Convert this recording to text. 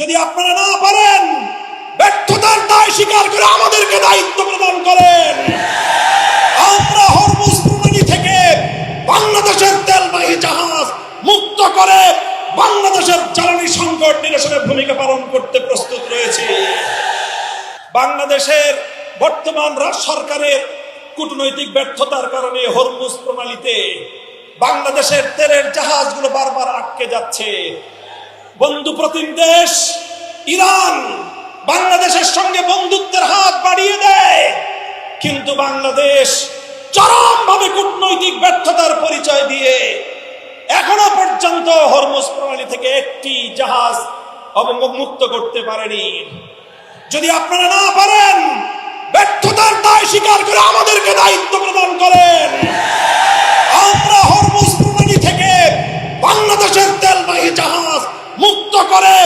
যদি আপনারা না পারেন, ব্যর্থতার দায় স্বীকার করে আমাদেরকে দায়িত্ব প্রদান করেন। আমরা হরমুজ প্রণালী থেকে বাংলাদেশের তেলবাহী জাহাজ মুক্ত করে বাংলাদেশের জ্বালানি সংকট নিরসনে ভূমিকা পালন করতে প্রস্তুত রয়েছে। বাংলাদেশের বর্তমান সরকারের কূটনৈতিক ব্যর্থতার কারণে হরমুজ প্রণালীতে বাংলাদেশের তেলের জাহাজগুলো বারবার আটকে যাচ্ছে। বন্ধু প্রতিম দেশ ইরান বাংলাদেশের সঙ্গে বন্ধুত্বের হাত বাড়িয়ে দেয়, কিন্তু বাংলাদেশ চরমভাবে কূটনৈতিক ব্যর্থতার পরিচয় দিয়ে এখনো পর্যন্ত হরমুজ প্রণালী থেকে একটি জাহাজ অবমুক্ত করতে পারেনি। যদি আপনারা না পারেন, ব্যর্থতার দায় স্বীকার করে আমাদেরকে দায়িত্ব প্রদান করেন। আমরা হরমুজ প্রণালী থেকে বাংলাদেশের তেলবাহী জাহাজ মুক্ত করে